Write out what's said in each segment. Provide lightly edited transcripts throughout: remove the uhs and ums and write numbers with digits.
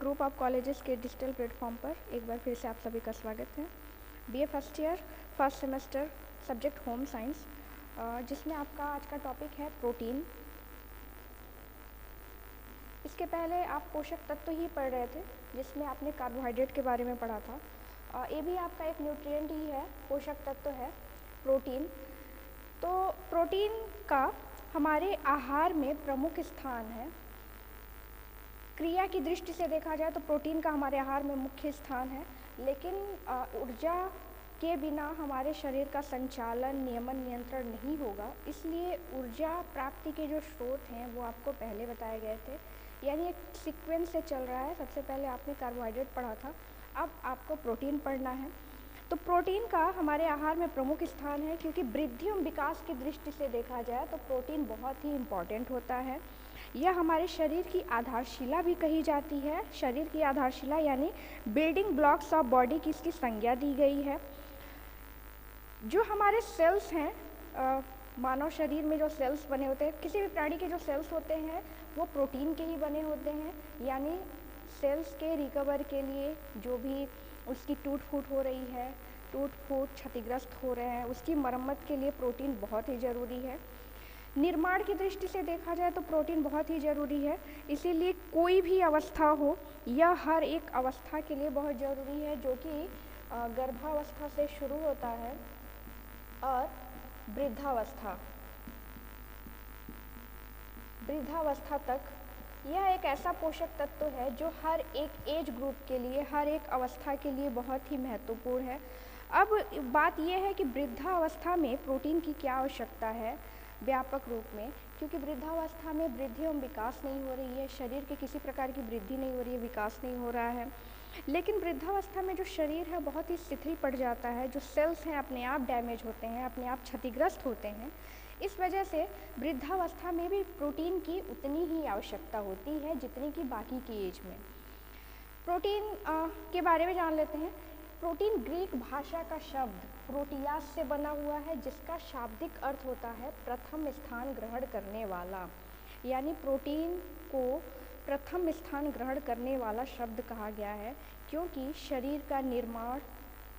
Group of colleges के digital platform पर एक बार फिर से आप सभी का स्वागत है। BA first year first semester subject home science, जिसमें आपका आज का टॉपिक है प्रोटीन। इसके पहले आप पोषक तत्व ही पढ़ रहे थे, जिसमें आपने कार्बोहाइड्रेट के बारे में पढ़ा था। ये भी आपका एक न्यूट्रिएंट ही है, पोषक तत्व है प्रोटीन। तो प्रोटीन का हमारे आहार में प्रमुख स्थान है। क्रिया की दृष्टि से देखा जाए तो प्रोटीन का हमारे आहार में मुख्य स्थान है, लेकिन ऊर्जा के बिना हमारे शरीर का संचालन, नियमन, नियंत्रण नहीं होगा। इसलिए ऊर्जा प्राप्ति के जो स्रोत हैं वो आपको पहले बताए गए थे, यानी एक सीक्वेंस से चल रहा है। सबसे पहले आपने कार्बोहाइड्रेट पढ़ा था, अब आपको प्रोटीन पढ़ना है। तो प्रोटीन का हमारे आहार में प्रमुख स्थान है, क्योंकि वृद्धि एवं विकास की दृष्टि से देखा जाए तो प्रोटीन बहुत ही इम्पॉर्टेंट होता है। यह हमारे शरीर की आधारशिला भी कही जाती है। शरीर की आधारशिला यानी बिल्डिंग ब्लॉक्स ऑफ बॉडी की इसकी संज्ञा दी गई है। जो हमारे सेल्स हैं, मानव शरीर में जो सेल्स बने होते हैं, किसी भी प्राणी के जो सेल्स होते हैं वो प्रोटीन के ही बने होते हैं। यानी सेल्स के रिकवर के लिए जो भी उसकी टूट फूट हो रही है, टूट फूट क्षतिग्रस्त हो रहे हैं, उसकी मरम्मत के लिए प्रोटीन बहुत ही ज़रूरी है। निर्माण की दृष्टि से देखा जाए तो प्रोटीन बहुत ही ज़रूरी है। इसीलिए कोई भी अवस्था हो, यह हर एक अवस्था के लिए बहुत ज़रूरी है, जो कि गर्भावस्था से शुरू होता है और वृद्धावस्था तक। यह एक ऐसा पोषक तत्व है जो हर एक एज ग्रुप के लिए, हर एक अवस्था के लिए बहुत ही महत्वपूर्ण है। अब बात यह है कि वृद्धावस्था में प्रोटीन की क्या आवश्यकता है व्यापक रूप में, क्योंकि वृद्धावस्था में वृद्धि एवं विकास नहीं हो रही है, शरीर के किसी प्रकार की वृद्धि नहीं हो रही है, विकास नहीं हो रहा है। लेकिन वृद्धावस्था में जो शरीर है बहुत ही शिथिल पड़ जाता है, जो सेल्स हैं अपने आप डैमेज होते हैं, अपने आप क्षतिग्रस्त होते हैं। इस वजह से वृद्धावस्था में भी प्रोटीन की उतनी ही आवश्यकता होती है जितनी कि बाकी की एज में। प्रोटीन के बारे में जान लेते हैं। प्रोटीन ग्रीक भाषा का शब्द प्रोटियास से बना हुआ है, जिसका शाब्दिक अर्थ होता है प्रथम स्थान ग्रहण करने वाला। यानी प्रोटीन को प्रथम स्थान ग्रहण करने वाला शब्द कहा गया है, क्योंकि शरीर का निर्माण,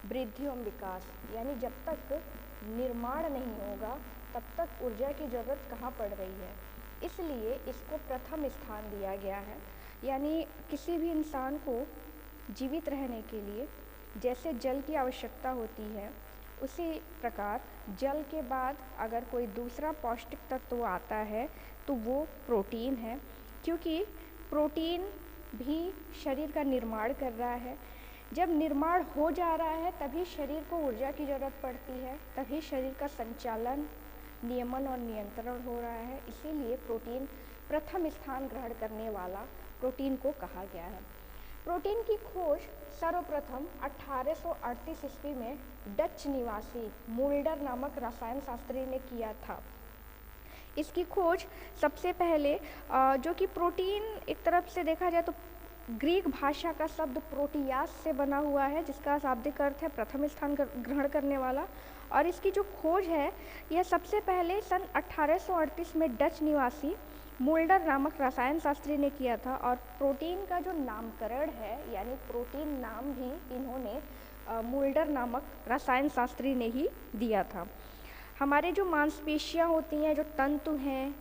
वृद्धि एवं विकास, यानी जब तक निर्माण नहीं होगा तब तक ऊर्जा की ज़रूरत कहाँ पड़ रही है, इसलिए इसको प्रथम स्थान दिया गया है। यानी किसी भी इंसान को जीवित रहने के लिए जैसे जल की आवश्यकता होती है, उसी प्रकार जल के बाद अगर कोई दूसरा पौष्टिक तत्व आता है तो वो प्रोटीन है, क्योंकि प्रोटीन भी शरीर का निर्माण कर रहा है। जब निर्माण हो जा रहा है तभी शरीर को ऊर्जा की ज़रूरत पड़ती है, तभी शरीर का संचालन, नियमन और नियंत्रण हो रहा है। इसीलिए प्रोटीन प्रथम स्थान ग्रहण करने वाला प्रोटीन को कहा गया है। प्रोटीन की खोज सर्वप्रथम 1838 ईस्वी में डच निवासी मुल्डर नामक रसायन शास्त्री ने किया था। इसकी खोज सबसे पहले जो कि प्रोटीन एक तरफ से देखा जाए तो ग्रीक भाषा का शब्द प्रोटियास से बना हुआ है, जिसका शाब्दिक अर्थ है प्रथम स्थान ग्रहण करने वाला। और इसकी जो खोज है यह सबसे पहले सन 1838 में डच निवासी मुल्डर नामक रसायन शास्त्री ने किया था। और प्रोटीन का जो नामकरण है, यानी प्रोटीन नाम भी इन्होंने मुल्डर नामक रसायन शास्त्री ने ही दिया था। हमारे जो मांसपेशियाँ होती हैं, जो तंतु हैं,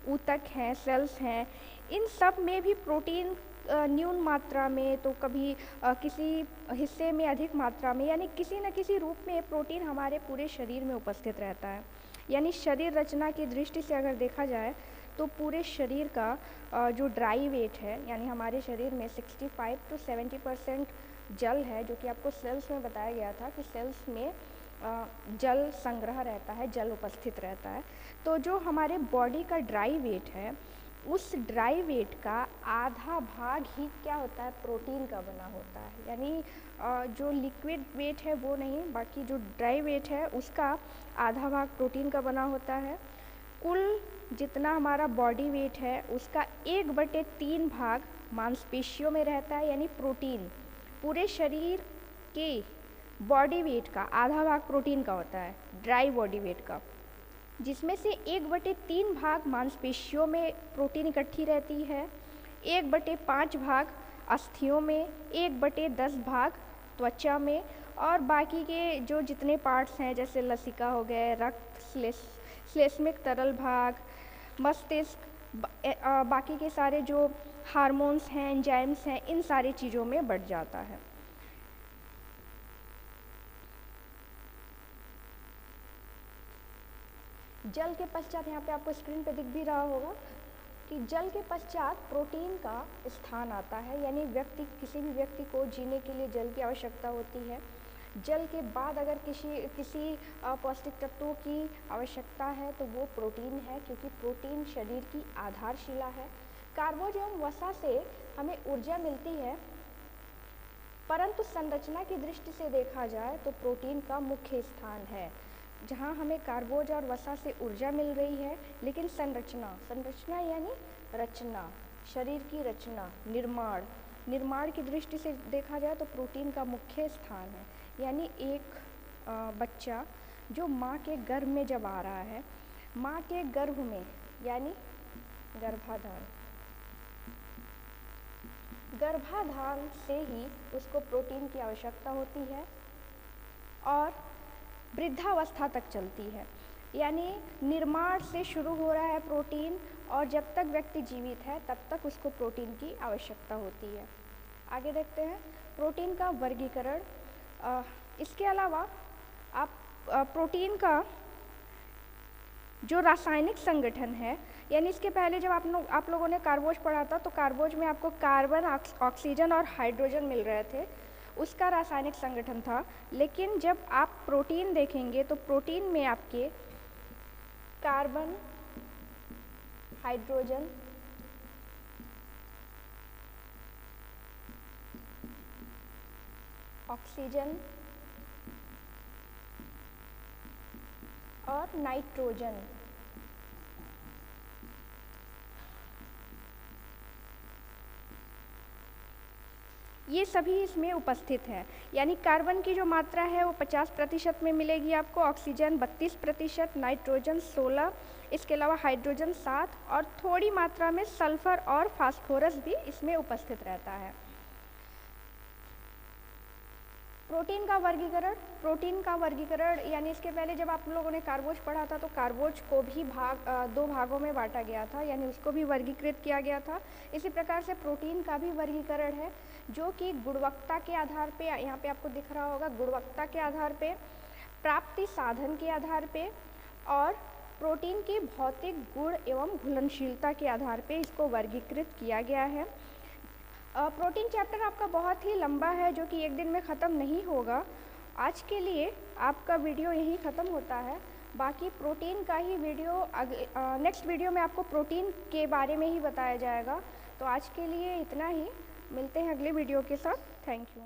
ऊतक हैं, सेल्स हैं, इन सब में भी प्रोटीन न्यून मात्रा में तो कभी किसी हिस्से में अधिक मात्रा में, यानी किसी न किसी रूप में प्रोटीन हमारे पूरे शरीर में उपस्थित रहता है। यानी शरीर रचना की दृष्टि से अगर देखा जाए तो पूरे शरीर का जो ड्राई वेट है, यानी हमारे शरीर में 65 to 70% जल है, जो कि आपको सेल्स में बताया गया था कि सेल्स में जल संग्रह रहता है, जल उपस्थित रहता है। तो जो हमारे बॉडी का ड्राई वेट है, उस ड्राई वेट का आधा भाग ही क्या होता है, प्रोटीन का बना होता है। यानी जो लिक्विड वेट है वो नहीं, बाकी जो ड्राई वेट है उसका आधा भाग प्रोटीन का बना होता है। कुल जितना हमारा बॉडी वेट है उसका 1/3 भाग मांसपेशियों में रहता है। यानी प्रोटीन पूरे शरीर के बॉडी वेट का आधा भाग प्रोटीन का होता है, ड्राई बॉडी वेट का, जिसमें से 1/3 भाग मांसपेशियों में प्रोटीन इकट्ठी रहती है, 1/5 भाग अस्थियों में, 1/10 भाग त्वचा में, और बाकी के जो जितने पार्ट्स हैं जैसे लसिका हो गए, रक्त, श्लेष्मिक तरल भाग, मस्तिष्क, बाकी के सारे जो हार्मोन्स हैं, एंजाइम्स हैं, इन सारी चीज़ों में बढ़ जाता है। जल के पश्चात, यहाँ पे आपको स्क्रीन पे दिख भी रहा होगा कि जल के पश्चात प्रोटीन का स्थान आता है, यानी किसी भी व्यक्ति को जीने के लिए जल की आवश्यकता होती है। जल के बाद अगर किसी पौष्टिक तत्वों की आवश्यकता है तो वो प्रोटीन है, क्योंकि प्रोटीन शरीर की आधारशिला है। कार्बोज एवं वसा से हमें ऊर्जा मिलती है, परंतु संरचना की दृष्टि से देखा जाए तो प्रोटीन का मुख्य स्थान है, जहाँ हमें कार्बोज और वसा से ऊर्जा मिल रही है, लेकिन संरचना यानी रचना, शरीर की रचना, निर्माण की दृष्टि से देखा जाए तो प्रोटीन का मुख्य स्थान है। यानी एक बच्चा जो माँ के गर्भ में जब आ रहा है, माँ के गर्भ में यानी गर्भाधान से ही उसको प्रोटीन की आवश्यकता होती है और वृद्धावस्था तक चलती है। यानी निर्माण से शुरू हो रहा है प्रोटीन, और जब तक व्यक्ति जीवित है तब तक उसको प्रोटीन की आवश्यकता होती है। आगे देखते हैं प्रोटीन का वर्गीकरण। इसके अलावा आप प्रोटीन का जो रासायनिक संगठन है, यानी इसके पहले जब आप लोगों ने कार्बोज पढ़ा था तो कार्बोज में आपको कार्बन, ऑक्सीजन और हाइड्रोजन मिल रहे थे, उसका रासायनिक संगठन था। लेकिन जब आप प्रोटीन देखेंगे तो प्रोटीन में आपके कार्बन, हाइड्रोजन, ऑक्सीजन और नाइट्रोजन, ये सभी इसमें उपस्थित हैं। यानी कार्बन की जो मात्रा है वो 50% में मिलेगी आपको, ऑक्सीजन 32%, नाइट्रोजन 16%, इसके अलावा हाइड्रोजन 7% और थोड़ी मात्रा में सल्फर और फास्फोरस भी इसमें उपस्थित रहता है। प्रोटीन का वर्गीकरण यानी इसके पहले जब आप लोगों ने कार्बोज पढ़ा था तो कार्बोज को भी दो भागों में बांटा गया था, यानी उसको भी वर्गीकृत किया गया था। इसी प्रकार से प्रोटीन का भी वर्गीकरण है, जो कि गुणवत्ता के आधार पे, यहाँ पे आपको दिख रहा होगा, गुणवत्ता के आधार पे, प्राप्ति साधन के आधार पे और प्रोटीन की भौतिक गुण एवं घुलनशीलता के आधार पे इसको वर्गीकृत किया गया है। प्रोटीन चैप्टर आपका बहुत ही लंबा है, जो कि एक दिन में ख़त्म नहीं होगा। आज के लिए आपका वीडियो यहीं ख़त्म होता है। बाकी प्रोटीन का ही वीडियो नेक्स्ट वीडियो में आपको प्रोटीन के बारे में ही बताया जाएगा। तो आज के लिए इतना ही, मिलते हैं अगले वीडियो के साथ। Thank you.